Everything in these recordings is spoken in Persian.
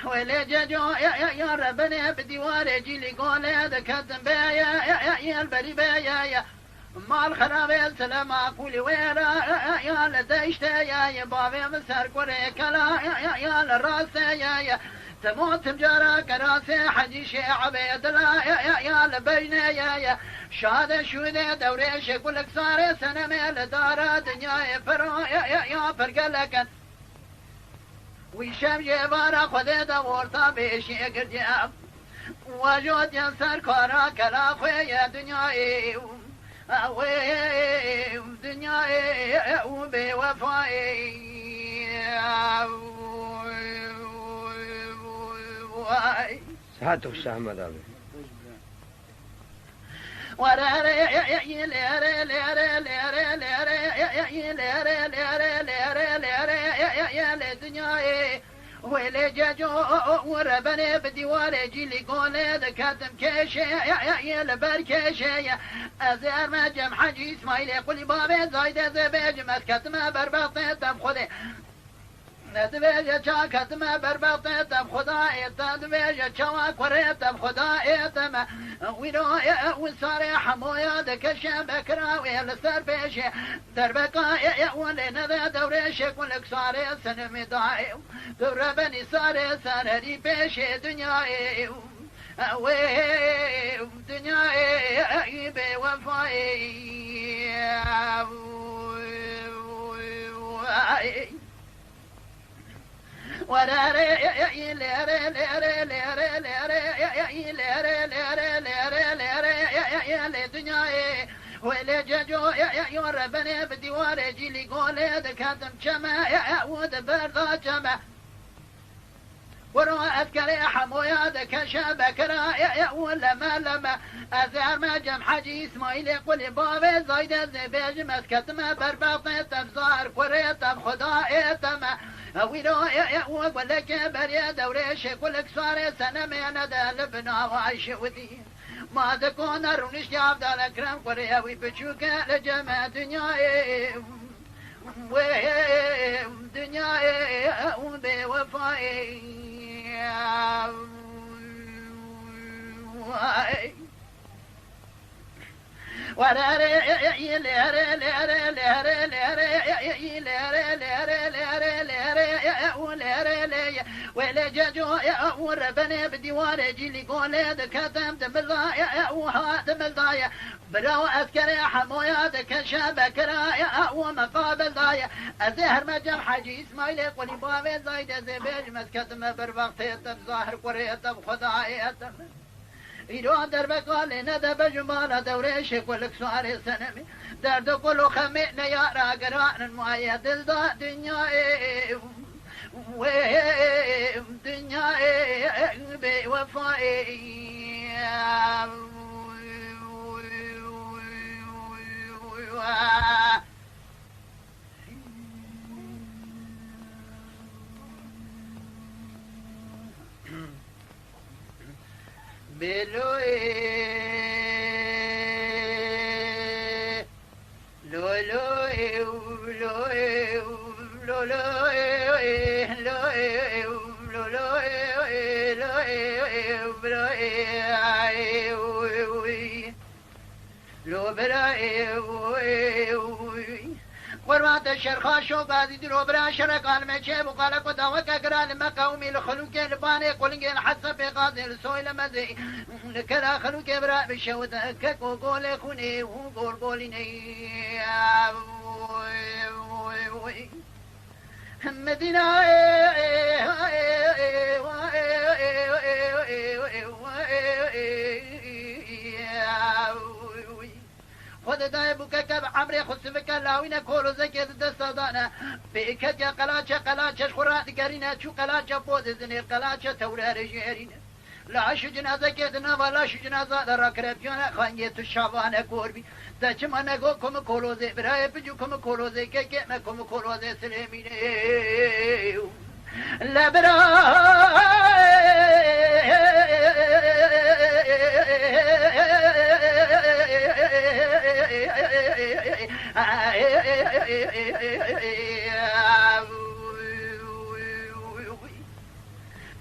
ولا جاجو يا ربنا بديوار جيلي قول هذا كتم بيا يا البري بيا ما الخراب السلام أقول ويرا يا لديشت يا بابي مسار كوري كلا يا الراس يا تموت مجرى كراسي حجيش عبيد الله يا لبين يا شهادة شهودة دوري شكلك صار سنة من دار دنيا فرو يا فرقلك ويشم جبارا خذ دورتا بيشي قرجاب وجود ينسر كورا كلا خويا دنياي دنياي وبوفاي ساعته السهم هذا ولا جاجو وربنا بديوار جيلي قول كاتم كيشي يا البركيشي ازير ما جم حجي اسماعيل يقول بابي زايد زبيج مسكتما بربطي تبخذي ندبيج شاكتما بربطي تبخذا تدبيج شواك وريت تبخذا تما وينو وصار حمويا دكشة بكراوي السر بيشي دربكا ولنا ذا دوري شكون لك صار سنمي ضايع دربني صار سنري بيشي دنياي دنياي بوفاي ولا ولا جاجو يا ربنا بديوار جيلي قول هذا كاتم شما يا ود برضا شما ورو أذكر حمويا ذاك شبكرا يا ولا ما لما أزار ما جم حجي إسماعيل يقول بابي زايد الزبيج مسكت ما برباطي تبزار كوريت بخدا تما وينو يا ولا كبر يا دوري شكلك صار سنة من هذا لبنا وعيش ودي ما تكون رونش يا عبد الأكرم قرية ويبشوك لجمع دنياي دنياي بوفاي ولا ولا جاجو وربنا بديوار جيلي قول هذا كتم دمضايا وها دمضايا براو أذكر حمويا ذاك شبكرا ومقابل ضايا الزهر ما جم حجي إسماعيل يقول بابي زايد زبيج مسكت ما بربقتي تبظاهر قرية بخدايا إيران دربك لنا دب جمال دوريش كلك سوار سنمي درد كل خمئنا يا راقران المايا دلدا دنيا دنيا بوفائي بلوي لولوي لولوي لولوي لولوي قربات الشرخة شو قاعد يديروا برا شرق المشي وقال قدوة كقران ما قومي الخلوق الباني قولين حسب قاضي السوي لمزي كلا خلوق برا بشوت كك وقول خوني وقول قوليني مدينة خود دايبوك كب عمري خسبك لاوينا كولو زكي دستادانا بيكت يا قلاچ خورات قرينا شو قلاچ بود زنير قلاچ تورا رجيرين لا شو جنازه كدنا ولا شو جنازه راكربيانا خانيه الشابانه قربي دچما نگو كم كولوزي براي بجو كم كولوزي كك ما كم كولوزي سليمين لا براي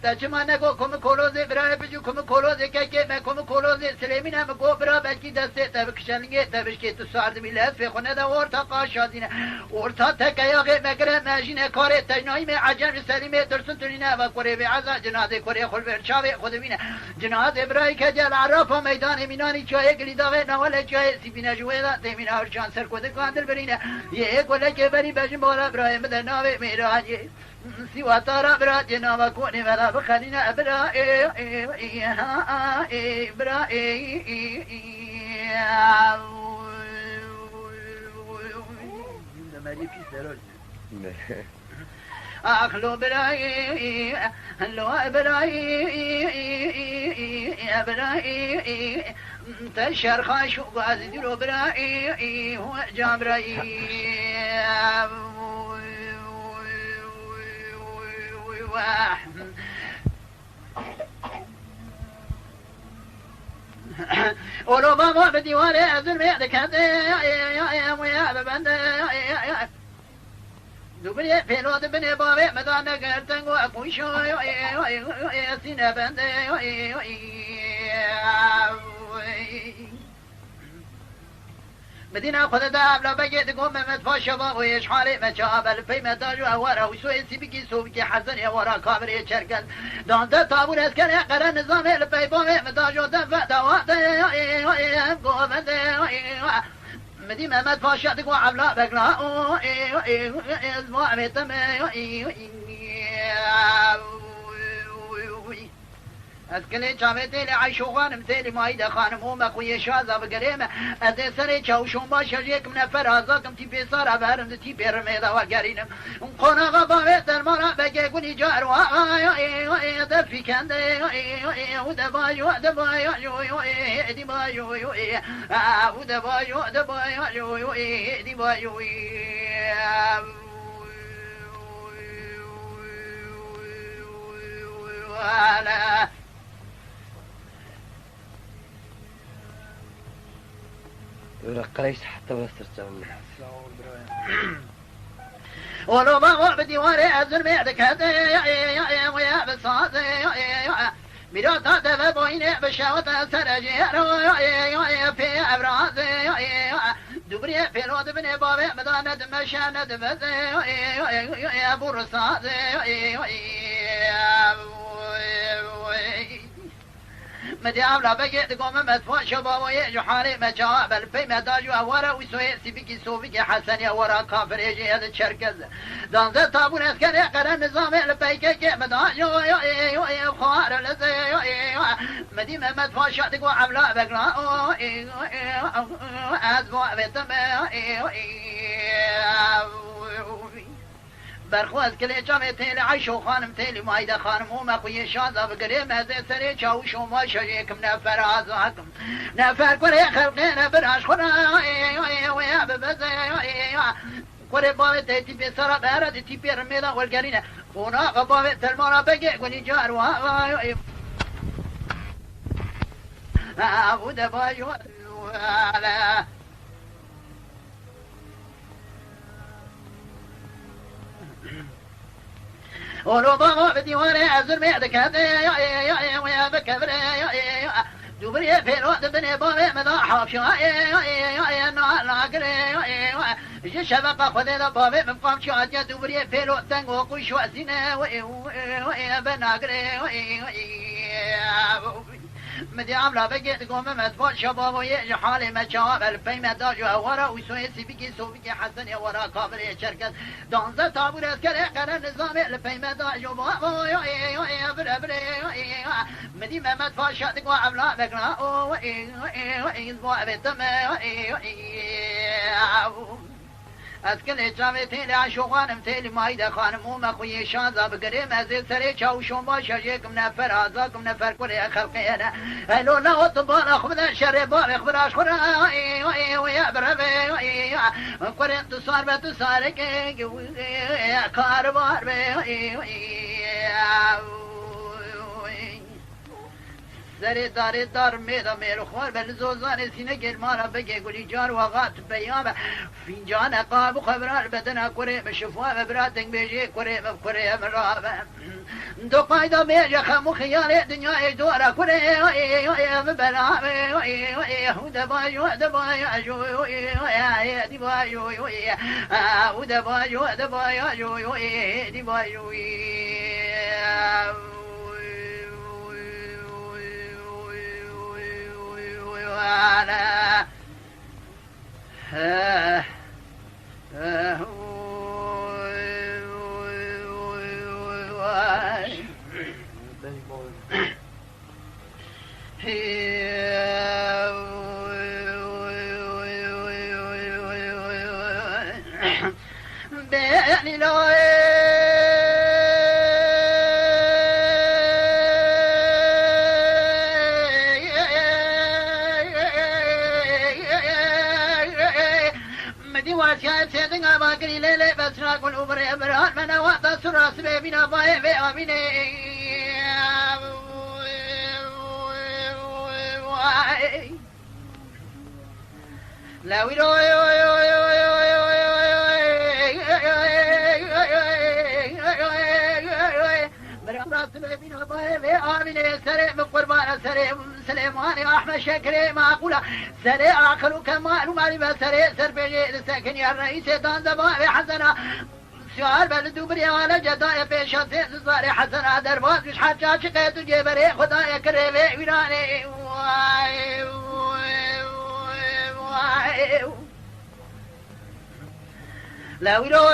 تجمع نگو کم کلوزه برای بجو کم کلوزه که من کم کلوزه سلیمین هم گو برا بلکی دسته تبکشنگه تبشکی تو سارد میلت فی خونه دا ورتا قاشادینه ورتا تکیاغه مگره مجینه کاره تجنایی می عجم سلیمه درسون تونینه و کره بی عزا جنازه کره خل برچاوه خود بینه جنازه برای که جل عرفا میدان مینانی چای گلیداغه نوال چای سیبینه جوه دا تیمینه هرچان سر کده کاندر برینه یه گله که بری بجن بالا برای مدر ناوه میراجه سوى ترى براد نام كوني ولا بخلينا برا برا أخلو براي هلو براي تشر خاشو غازي ديرو براي هو جابراي ولو ما بديواني أزل ميعدك يا ببند دوبري فيلود بني بابي مدانا قرتن وأقوشو يا سينا بند مدينة خد داب لا بقيت قوم متفاشى ويش حالي مشابل في مداج وورا وسوي سيبكي سوبكي حسن يا ورا كابر يشركن دانت تابون اسكن قرن نظام البيبو مداج ودفع دوات قوم مدينة متفاشى تقوى عبلا بقلا اسمع متم اسكلي چاوتي لعيشو خانم تيلي مايدا خانم وما خوي شازا بقريمه ادي سري چاوشون باشه يكم نفر ازاكم تي بيصار بهرم تي بيرميدا وقرينم قنا غباوي درمانا بقي قولي جاروا دفي كند ودبايو دبايو دبايو ودبايو دبايو دبايو ولا ورقليش حتى بس ترجمنا ولو ما بدي واري أزل ميعدك هذا ويا بصاد ميرات هذا بوينة بشاوة سرجير في أبراز دبري في الواد بن بابي مدانة مشانة بس يا برصاد مدي عملا بقيت قوم مدفوع شباب ويجو حالي مجاب الفي مداجو ورا وسوي سيبكي سوبكي حسن يا ورا كافر يجي هذا الشركز دانزة تابون اسكن يقرا نظام البيكي مداجو خوار لزي مدي مدفوع شاتك وعملا بقلا اسبوع بيتم برخواز كلي جامع تيلي عيشو خانم تيلي مايدا خانم وما خوي شازا بقريم هذا سري چاوشو ما شريكم نفر عزاكم نفر كوري خلقين براش خنا ويا ببزي كوري بابي تيتي بسرا بارد تي بيرميدا والقرينة خونا غبابي تلمارا بقي قولي جاروا أبو دبايو على ولو ضاغوا بديواني أزل ميعدك هذا ويا بكبر دوبري في الوقت بني بابي مضاحف شو ناقر جي شبقة خذي ذا بابي مقام شو عجا دوبري في الوقت تنقو قوش وأسينة ويا بناقر مدي عملا بقيت قوم مدفوع شباب ويجي حالي مشاب الفي مداج ورا وسوي سيبكي سوبكي حسن يا ورا كابر شركت دانزة تابون اسكري قرن نظام الفي مداج مدي مدفوع شاتك وعملا بقلا اسبوع بيتم اسكن جامع تيلي عشو خانم تيلي مايدا خانم وما خوي شازا بقريم ازيل سري چاوشون باشا جيكم نفر عزاكم نفر كوري خلقينا هلو ناو طبانا خبنا شري باري خبراش خورا ويا بربي كوري تصار بتصارك كاربار سری دار میدا میرو خوار بل زوزان سینه گل مارا بگه گلی جار وقت بیام فینجان قاب خبرار بدنا کره بشفوا براتنگ بیجی کره مراب دو قایدا میجا خمو خیال دنیا دورا کره بلا دبایو دبایو لا ويلو سليمان احمد شكري معقوله سري اخر كمال ومالي بسري سر بيجي ساكن يا الرئيس دان دبابي حسنا سؤال بلدو بري وانا جدايا بيشاتي صاري حسنا درباز مش حاجه شقيت جبري خدايا كريمي ويراني لا ويلو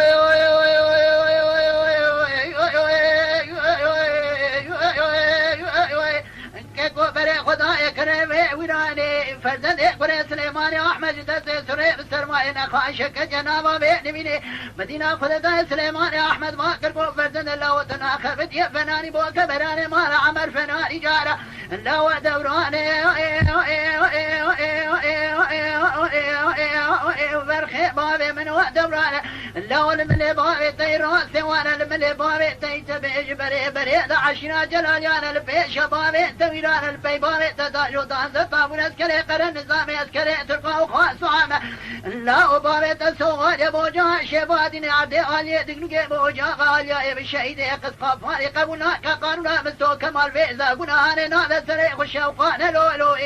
كيكو بري خدايا كريمي ويراني فرزند بري سليمان احمد دسي سري بسرماينا خاشك جنابه بيني مدينه خدايا سليمان احمد ما كربو فرزند لو تناخبت يا فناني بو كبراني ما عمر فناني جاره لو دوراني برخي بابي من ودورانه لو الملي بابي تيراسي وانا الملي بابي تيتبيج بري عشنا جلاليانا البيش بابي تويران البي بابي تداجو دانزة طابون اسكري قرن نظامي اسكري ترقى وخاص وعامة لا بابي تسوغ يبوجا شبادين عبدي آلية دقنقي بوجا غالية بالشهيد قصقى فاري قبونا كقانونا مستو كمال بيزا قناهاني ناذا سري خشا وقانا لولو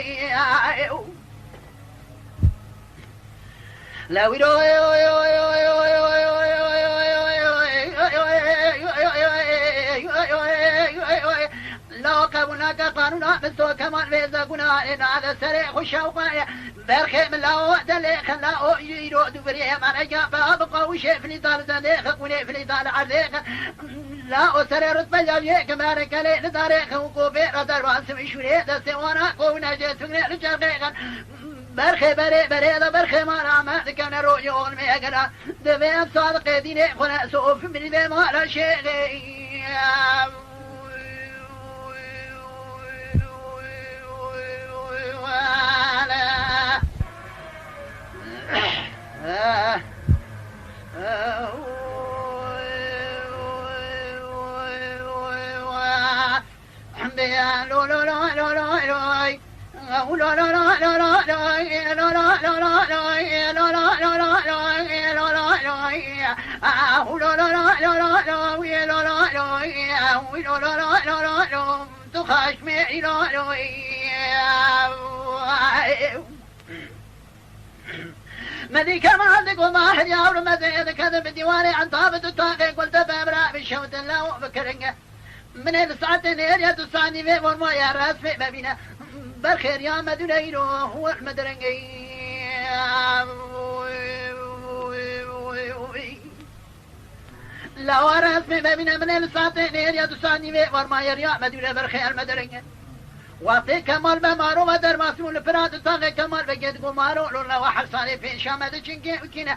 لا ويلو لا كابونا كقانونا مستو كمال بيزا قناهاني ناذا سري خشا وقانا برخي من لا دلي خلا يرو دبري من جابا بقى وشي في نضال زنيخ وني في نضال عزيخ لا أسر رتبة جابيه كمان كلي نداريخ وقوبي ردر واسم شوري دستي وانا قونا جيتوني رجاقيخ برخي بري برخي ما رعما كان رويون ميقنا دبين صادق ديني خنا سوف من ذي ما لا شيء مدي كما عندك وما حد يعور مدي كذب الديواني عن طابة الطاقة قلت بامرأ بالشوت الله بكرنجة من الساعتين يا تسعني في ورما يا راس في مبينا بالخير يا مدنيرو هو المدرنجي لا ورث مبينا من الساعتين يا تسعني في ورما يا مدينة بالخير مدرنجي واقعي كمال بمارو مدر مسؤول فراد طاقة كمال بجد قمارو لولا واحد صاري في شامة دشينكي وكينا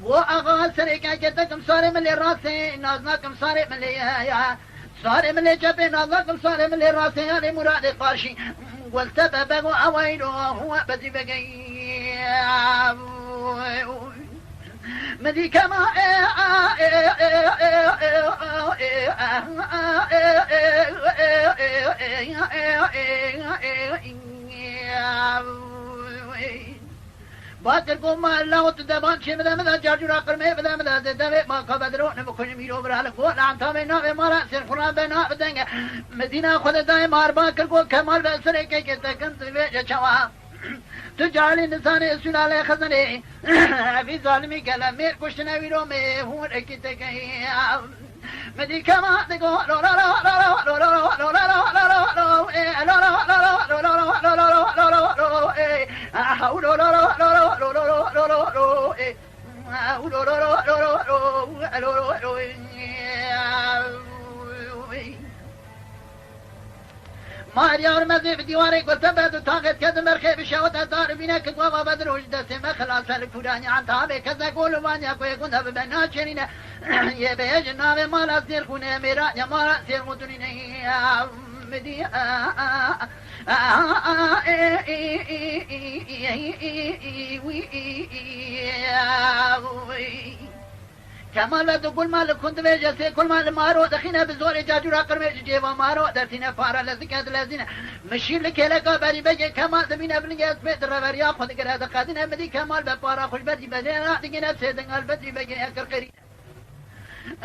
وأغا سريكا جدكم صاري من اللي راسي نازناكم صاري من اللي يا صاري من اللي جبي نازناكم صاري من اللي راسي يعني مراد قارشي والسبب أويلو هو بدي بقي مدي كما باطل قوم الله وتدبان شيء مذا جارجورا قرمي مذا دبي ما قبدرون بكون ميرو برال قول عن تامي نابي مارا سير قرآن بنا بدنگ مدينة خود داي ماربا كرقو كمال بسري كي كتكن تبي جوا تجعل نساني سلالة خزني في ظالمي كلامي كشنا ويرومي هو ركتكي مدي كما تقول لا لا لا لا لا لا لا ماريا مزي في ديواني قلت بعد طاقت كذا مرخي بشاوت دار بينا كذا بدر وجدت ما خلاص الفلاني عن تابع كذا قول وانيا كوي كنا ببنا شرينا يبيج نام ما لا سير كنا ميرا يا ما لا سير مدني مدي كمال تقول مال كنت بيجسي كل مال مارو دخينا بزور جاجورا قرمي جيبا مارو درتينا فارا لزكاد لازينا مشير لك لك بري بيجي كمال دمينا بلنجاز بيت ربريا خد كرا دقادنا مدي كمال ببارا خوش بدي بدينا دقينا سيدن البدري بيجي اكر قري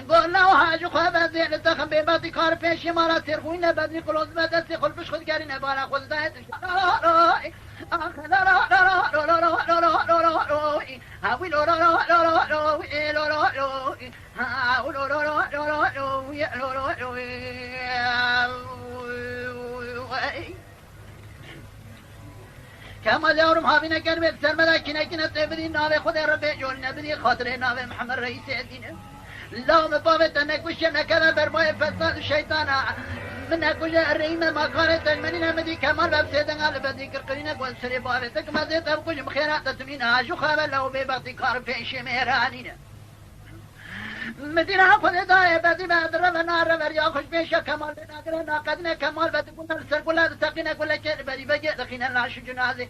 قول له حاج خواب زين الدخم ببادي كار بيشي مارا سير خوينا بدري قلوز بدسي خل بش خد كارينا بارا خد دايت كما اليوم هابينا كرمت سرمدا كنا كنا تبدي ناوي خد ربي جون نبدي خاطر ناوي محمد رئيس الدين لا مطابت انك وشنا كذا برماي فساد الشيطان منك وجه الرئيمة ما كانت المنينة مدي كمال بسيدن على بدي كرقلينك والسري بارتك ما زيت أبقوش مخيرات تسمينها شو خابل لو بيبقى كار في شميرانينا مدينة خذ داي بدي بعد ربنا ربر يا خوش بيشا كمال بنا قرنا قدنا كمال بدي كنا السرقلات تقينا كل شيء بدي بجي دخينا العش جنازي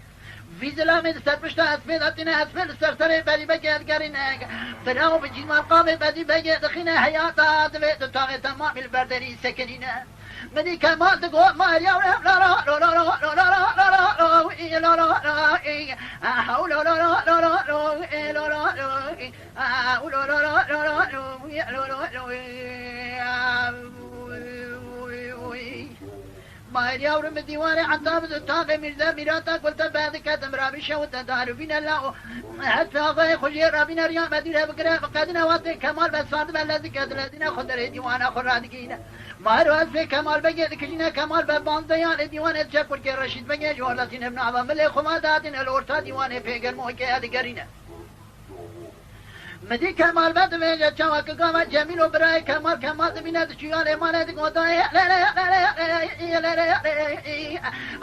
في زلامي سربشتا اسفل اتنا اسفل سرسري بدي بجي القرينك فراو بجي مقام بدي بجي دخينا حياتا تبيت تاغي تمام البردري سكنينا مدي كمال تقول ما يا لا لا لا لا لا لا لا لا لا لا حول لا لا لا لا لا ما يورم الديوان عن طابز الطاقة مرزا ميراتا قلت بعد كتم رابشة وتدار بنا الله حتى غي خجير رابنا ريان مدينة بقرا فقدنا وقت كمال بساد بلذي كدلذينا خدر ديوانا خرادقينا ما روز في كمال بقيت كجنا كمال ببان ديان ديوان الجبر كي رشيد بقي جوالتين ابن عظام اللي خماداتين الورتا ديوان فيقر موكي ادقرينا مدي كمال بعد ما جاء شواك قام جميل وبراي كمال كمال دمينا تشيال ما ندق وضاي لا لا لا لا لا لا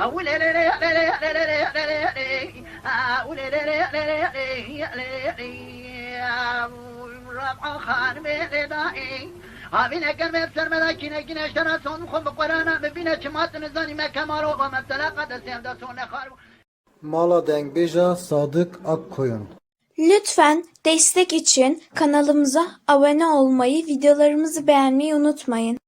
أول لا لا لا لا لا لا أول لا لا لا لا ربع خان ميلادي هابين كلمة سرمدا كنا كنا اشترى صون خم بقرانا ببينا شمات نزاني ما كمالو ومبتلا قد سيمدا صون خارو Mala Dengbija Sadık Akkoyun. Lütfen destek için kanalımıza abone olmayı, videolarımızı beğenmeyi unutmayın.